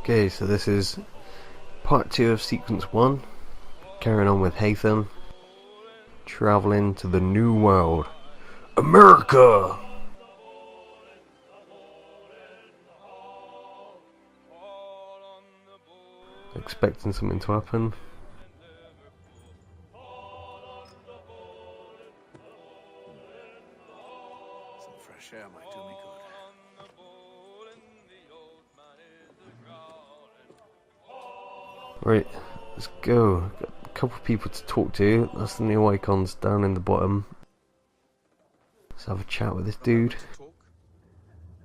Okay, so this is part 2 of sequence 1, carrying on with Haytham, traveling to the New World, America! Expecting something to happen. Some fresh air might do me good. Right, let's go. Got a couple of people to talk to. That's the new icons down in the bottom. Let's have a chat with this dude.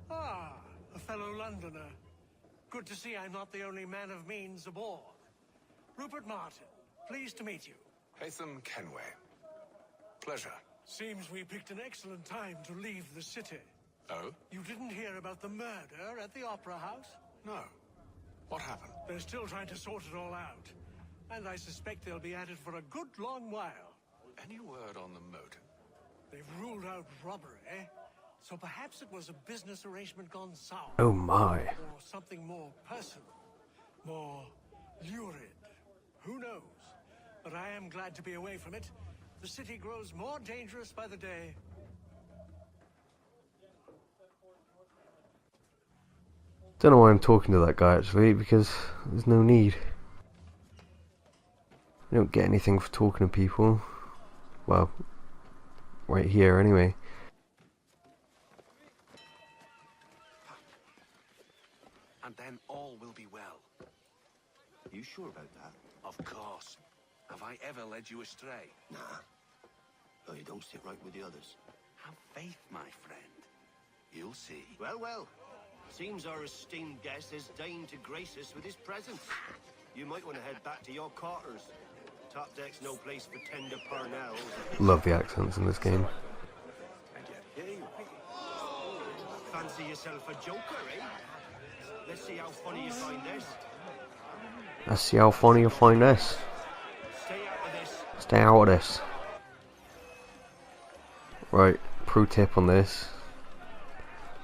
Ah, a fellow Londoner. Good to see I'm not the only man of means aboard. Rupert Martin, pleased to meet you. Haytham Kenway. Pleasure. Seems we picked an excellent time to leave the city. Oh? You didn't hear about the murder at the Opera House? No. What happened? They're still trying to sort it all out. And I suspect they'll be at it for a good long while. Any word on the motive? They've ruled out robbery, so perhaps it was a business arrangement gone sour. Oh my. Or something more personal, more lurid. Who knows? But I am glad to be away from it. The city grows more dangerous by the day. Don't know why I'm talking to that guy actually, because there's no need. You don't get anything for talking to people. Well, right here anyway. And then all will be well. You sure about that? Of course. Have I ever led you astray? Nah. Oh, you don't sit right with the others. Have faith, my friend. You'll see. Well, well. Seems our esteemed guest has deigned to grace us with his presence. You might want to head back to your quarters. Top deck's no place for tender parnells. Love the accents in this game. And yet here you are. Fancy yourself a joker, eh? Let's see how funny you find this. Let's see how funny you find this. Stay out of this. Stay out of this. Right, pro tip on this.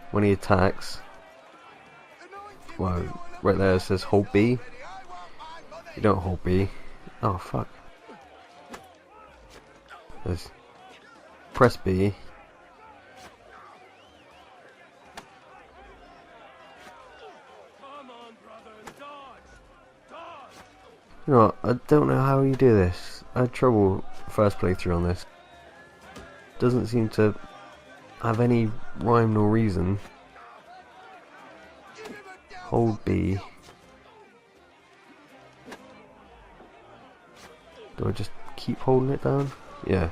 When he attacks, well, right there it says hold B. You don't hold B. Oh fuck. There's press B. You know what, I don't know how you do this. I had trouble first playthrough on this. Doesn't seem to have any rhyme nor reason. Hold B. Do I just keep holding it down? Yeah.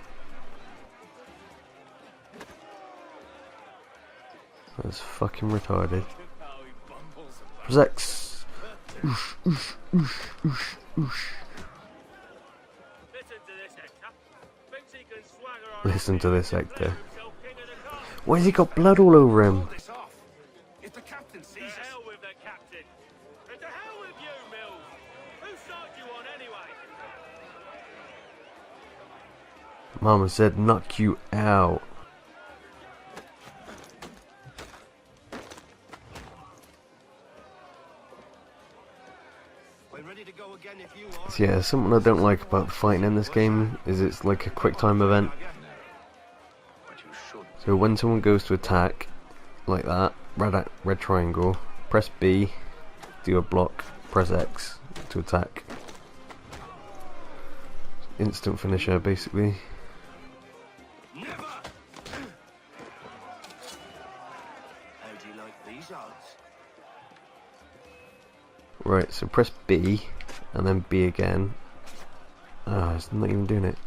That's fucking retarded. Press X. Oosh, oosh, oosh, oosh, oosh. Listen to this actor. Why has he got blood all over him? This off. If the captain sees us. To hell with the captain. And to hell with you, Mills. Whose side you on anyway? Mama said knock you out. I'm ready to go again if you are. So yeah, something I don't like about the fighting in this game is it's like a quick time event. But you should. So when someone goes to attack, like that, red triangle, press B, do a block, press X to attack. Instant finisher, basically. Never! How do you like these odds? Right, so press B, and then B again. Ah, it's not even doing it.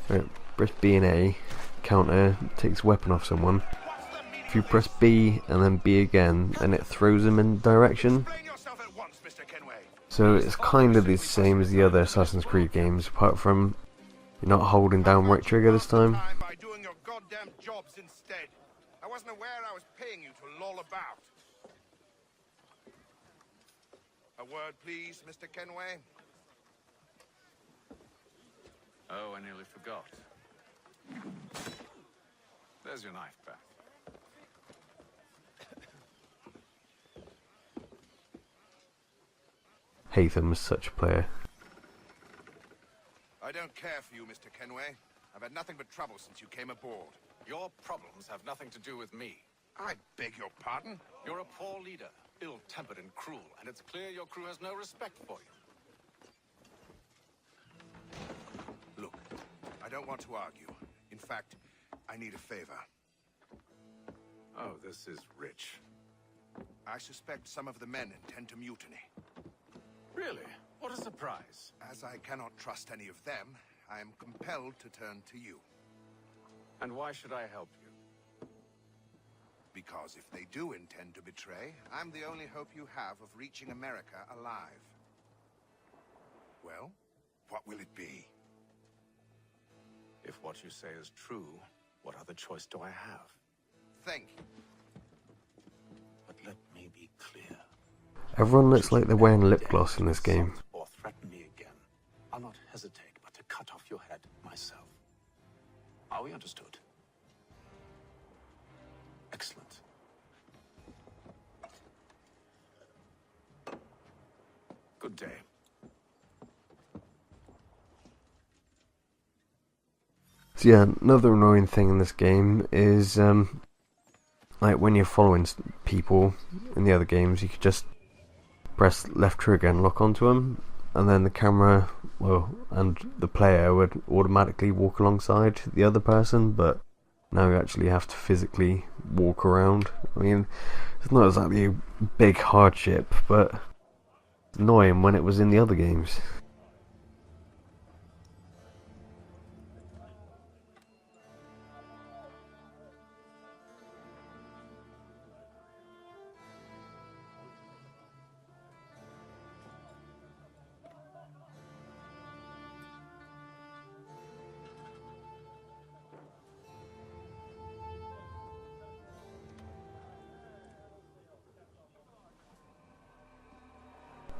Right, press B and A, counter, takes weapon off someone. If you press B and then B again, then it throws them in direction. Explain yourself at once, Mr. Kenway. So it's kind of the same as the other Assassin's Creed games, apart from you're not holding down right trigger this time. By doing your goddamn jobs instead. I wasn't aware I was paying you to loll about. A word, please, Mr. Kenway. Oh, I nearly forgot. There's your knife back. Hatham is such a player. I don't care for you, Mr. Kenway. I've had nothing but trouble since you came aboard. Your problems have nothing to do with me. I beg your pardon? You're a poor leader, ill-tempered and cruel, and it's clear your crew has no respect for you. Look, I don't want to argue. In fact, I need a favor. Oh, this is rich. I suspect some of the men intend to mutiny. Really? What a surprise. As I cannot trust any of them, I am compelled to turn to you. And why should I help you? Because if they do intend to betray, I'm the only hope you have of reaching America alive. Well, what will it be? If what you say is true, what other choice do I have? Think. But let me be clear. Everyone looks like they're wearing lip gloss in this game. Or threaten me again, I'll not hesitate but to cut off your head myself. Are we understood? Excellent. Good day. So yeah, another annoying thing in this game is like when you're following people in the other games, you could just press left trigger and lock onto them, and then the camera, well, and the player would automatically walk alongside the other person, but now you actually have to physically walk around. I mean, it's not exactly a big hardship, but it's annoying when it was in the other games.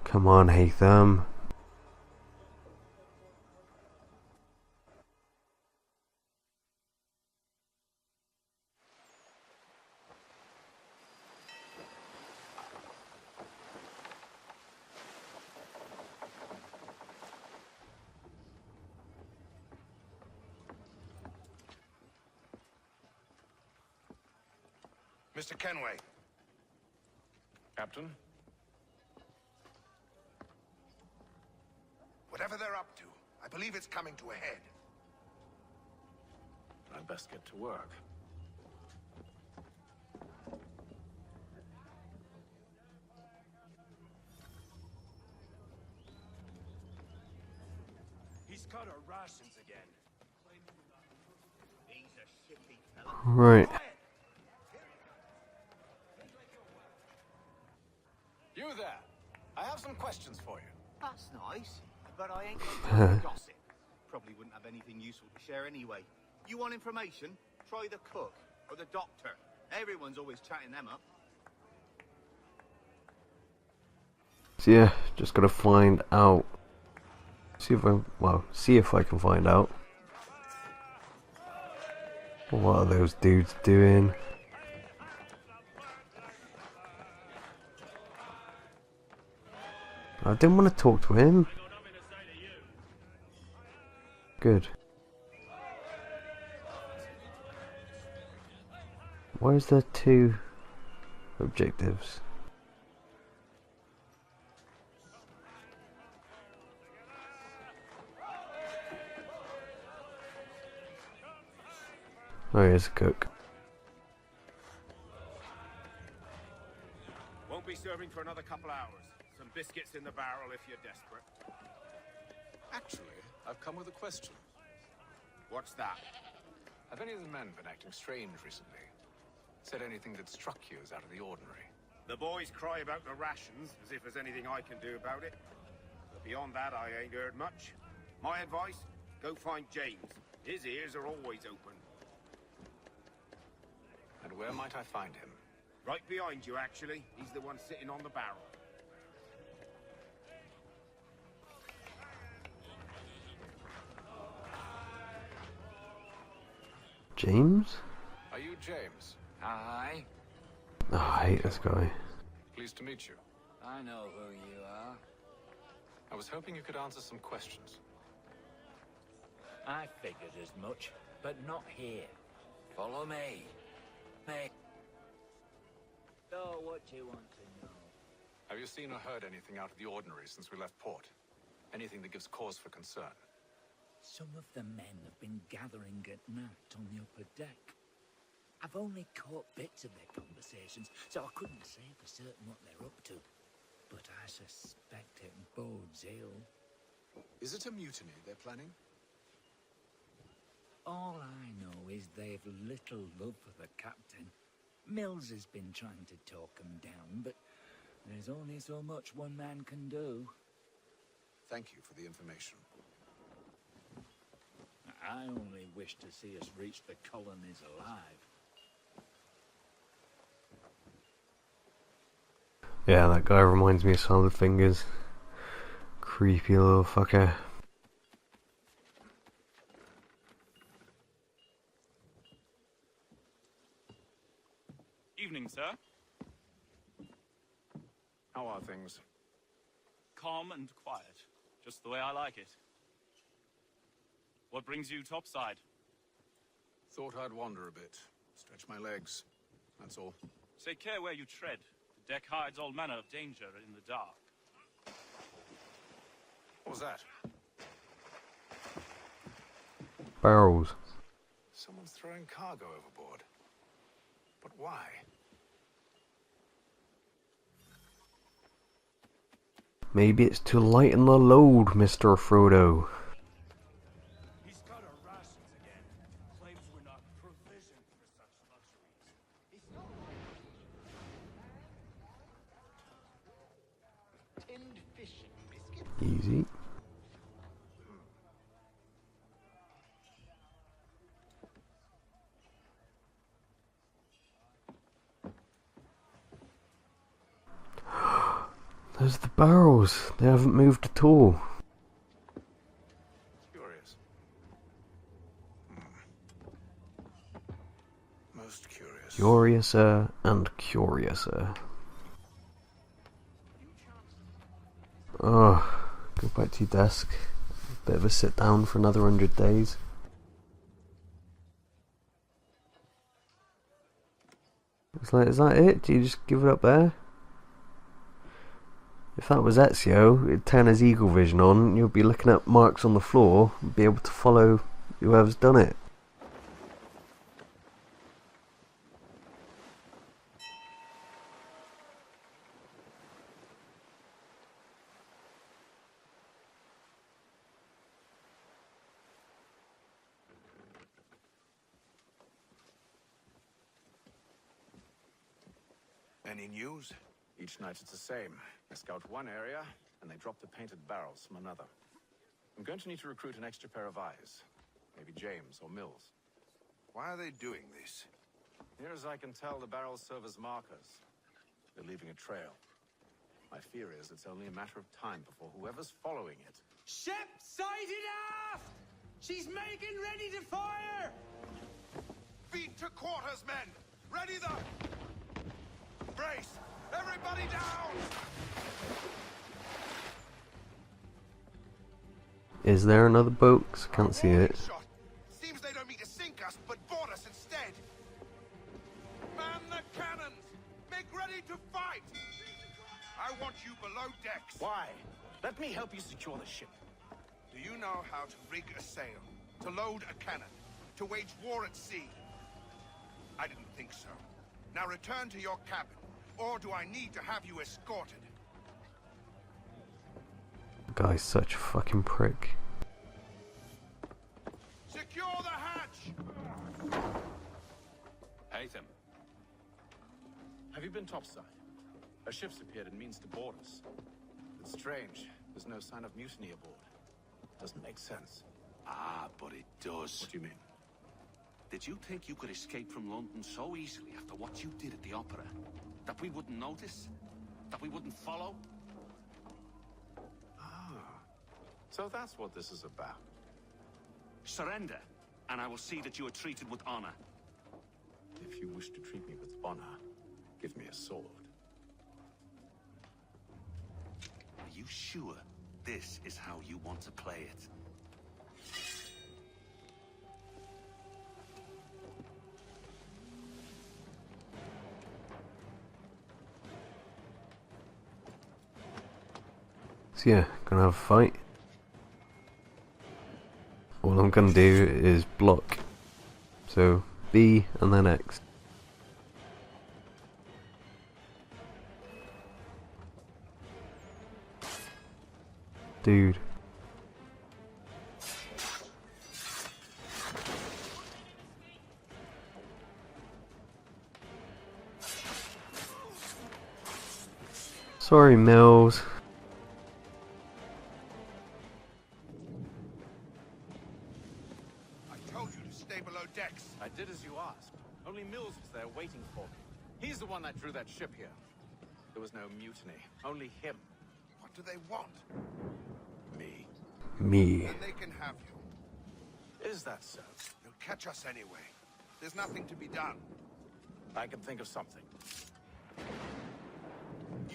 Come on, Hatham. Mr. Kenway. Captain? Whatever they're up to, I believe it's coming to a head. I'd best get to work. He's cut our rations again. He's a shifty fella. Right. You there! I have some questions for you. That's nice, but I ain't got time for gossip. Probably wouldn't have anything useful to share anyway. You want information? Try the cook or the doctor. Everyone's always chatting them up. So yeah, just gotta find out. See if I can find out. What are those dudes doing? I didn't want to talk to him. Good. Why is there two objectives? Oh, here's a cook. Won't be serving for another couple hours. Some biscuits in the barrel if you're desperate. Actually, I've come with a question. What's that? Have any of the men been acting strange recently? Said anything that struck you as out of the ordinary? The boys cry about the rations, as if there's anything I can do about it. But beyond that, I ain't heard much. My advice, go find James. His ears are always open. And where might I find him? Right behind you, actually. He's the one sitting on the barrel. James? Are you James? Aye, Oh, I hate this guy. Pleased to meet you. I know who you are. I was hoping you could answer some questions. I figured as much, but not here. Follow me. Me. So what you want to know? Have you seen or heard anything out of the ordinary since we left port? Anything that gives cause for concern? Some of the men have been gathering at night on the upper deck. I've only caught bits of their conversations, so I couldn't say for certain what they're up to. But I suspect it bodes ill. Is it a mutiny they're planning? All I know is they've little love for the captain. Mills has been trying to talk them down, but there's only so much one man can do. Thank you for the information. I only wish to see us reach the colonies alive. Yeah, that guy reminds me of Solid Fingers. Creepy little fucker. Evening, sir. How are things? Calm and quiet. Just the way I like it. What brings you topside? Thought I'd wander a bit. Stretch my legs. That's all. Take care where you tread. The deck hides all manner of danger in the dark. What was that? Barrels. Someone's throwing cargo overboard. But why? Maybe it's to lighten the load, Mr. Frodo. He's got our rations again. Claims we're not provisioned for such luxuries. Tinned fish and biscuits. Easy. There's the barrels. They haven't moved at all. Curious. Most curious. Curiouser and curiouser. Oh, go back to your desk. Bit of a sit down for another 100 days. It's like, is that it? Do you just give it up there? If that was Ezio, it'd turn his eagle vision on, and you'll be looking at marks on the floor and be able to follow whoever's done it. Any news? Each night it's the same. I scout one area, and they drop the painted barrels from another. I'm going to need to recruit an extra pair of eyes. Maybe James or Mills. Why are they doing this? Near as I can tell, the barrels serve as markers. They're leaving a trail. My fear is it's only a matter of time before whoever's following it... Ship sighted aft! She's making ready to fire! Feet to quarters, men! Ready the... Brace! Everybody down! Is there another boat? 'Cause I can't see it. Shot. Seems they don't mean to sink us, but board us instead. Man the cannons! Make ready to fight! I want you below decks. Why? Let me help you secure the ship. Do you know how to rig a sail? To load a cannon? To wage war at sea? I didn't think so. Now return to your cabin. Or do I need to have you escorted? The guy's such a fucking prick. Secure the hatch! Haytham. Have you been topside? A ship's appeared and means to board us. It's strange. There's no sign of mutiny aboard. Doesn't make sense. Ah, but it does. What do you mean? Did you think you could escape from London so easily after what you did at the opera? That we wouldn't notice? That we wouldn't follow? Ah. So that's what this is about. Surrender, and I will see that you are treated with honor. If you wish to treat me with honor, give me a sword. Are you sure this is how you want to play it. So yeah, gonna have a fight. All I'm gonna do is block. So B and then X. Dude. Sorry, Mills. I told you to stay below decks. I did as you asked. Only Mills was there waiting for me. He's the one that drew that ship here. There was no mutiny. Only him. What do they want? Me. Me. Then they can have you. Is that so? They'll catch us anyway. There's nothing to be done. I can think of something.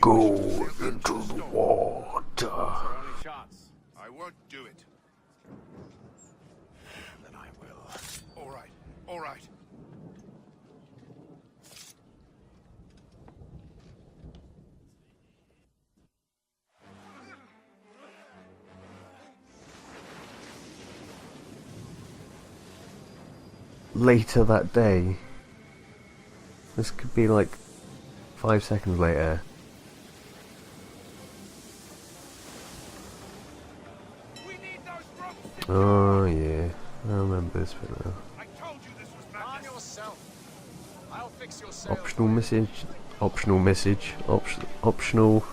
Go into the water. It's our only chance. I won't do it. Then I will. All right. All right. Later that day. This could be like 5 seconds later. Oh yeah, I remember this bit now. I told you this was madness. Calm yourself. I'll fix your sails. Optional message. Optional message. Optional.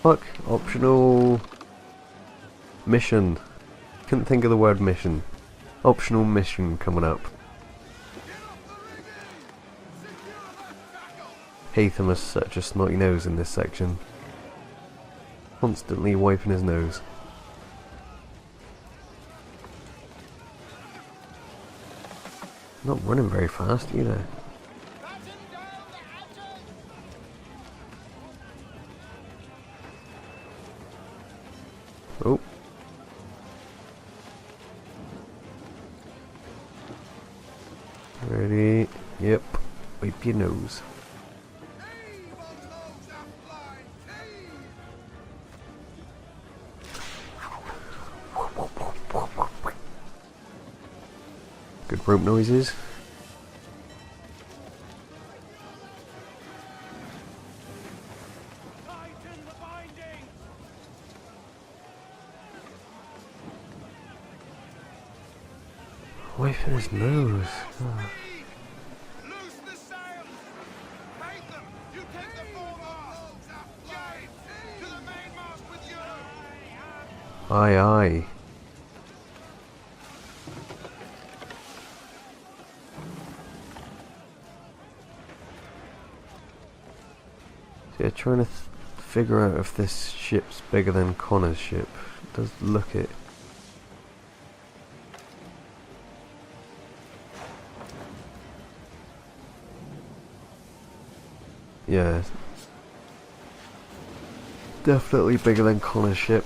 Fuck. Optional. Mission. Couldn't think of the word mission. Optional mission coming up. Haytham has such a snotty nose in this section. Constantly wiping his nose. Not running very fast either. Oh. Ready? Yep. Wipe your nose. Good rope noises. Wiping his nose. Oh. Loose the sails. Haytham, you take the foremast. James, to the mainmast with you. Aye, aye. So yeah, trying to figure out if this ship's bigger than Connor's ship. It does look it. Yeah. Definitely bigger than Connor's ship.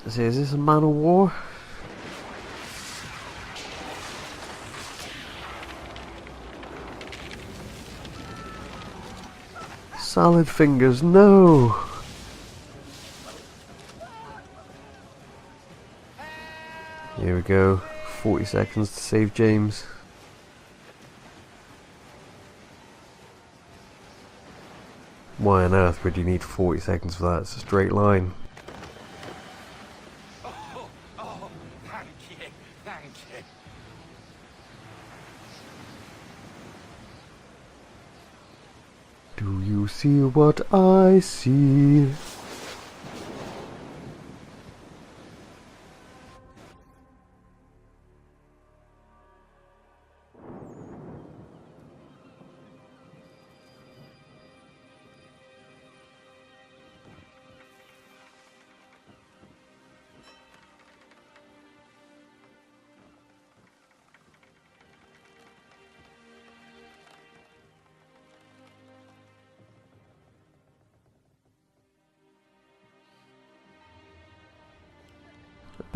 So is this a man of war? Salad fingers, no! Here we go. 40 seconds to save James. Why on earth would you need 40 seconds for that? It's a straight line. Oh, thank you, thank you. Do you see what I see?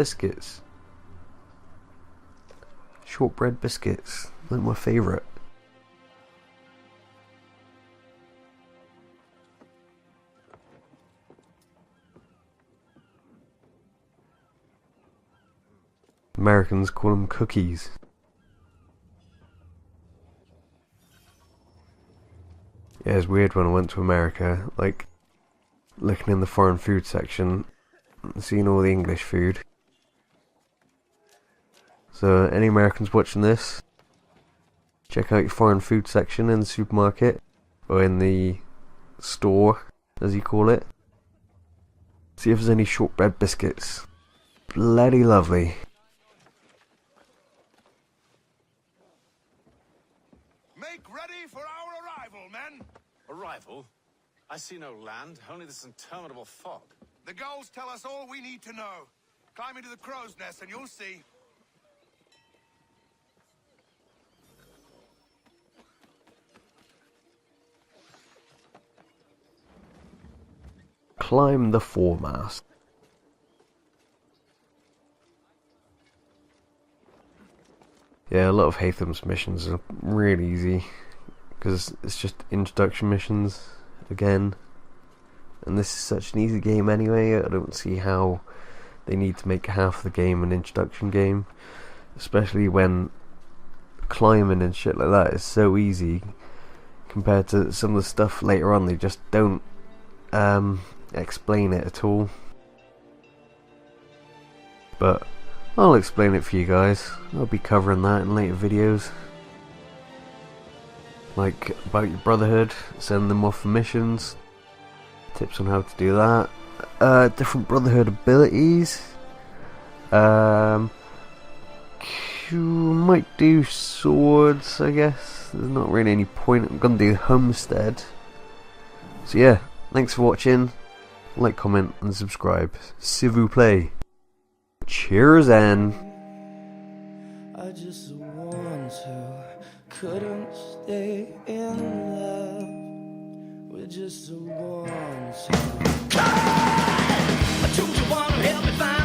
biscuits. Shortbread biscuits, like my favourite. Americans call them cookies. Yeah, it's weird when I went to America, like, looking in the foreign food section, seeing all the English food. So, any Americans watching this, check out your foreign food section in the supermarket, or in the store, as you call it. See if there's any shortbread biscuits. Bloody lovely. Make ready for our arrival, men! Arrival? I see no land, only this interminable fog. The gulls tell us all we need to know. Climb into the crow's nest and you'll see. Climb the foremast. Yeah, a lot of Haytham's missions are really easy, because it's just introduction missions again, and this is such an easy game anyway. I don't see how they need to make half the game an introduction game, especially when climbing and shit like that is so easy compared to some of the stuff later on. They just don't explain it at all, but I'll explain it for you guys. I'll be covering that in later videos, like about your Brotherhood, send them off for missions, tips on how to do that, different Brotherhood abilities. Might do swords, I guess. There's not really any point. I'm gonna do Homestead. So yeah, thanks for watching. Like, comment and subscribe. S'il vous plaît. Cheers, and I just want to, couldn't stay in love with just a want to. I told you wanna help me find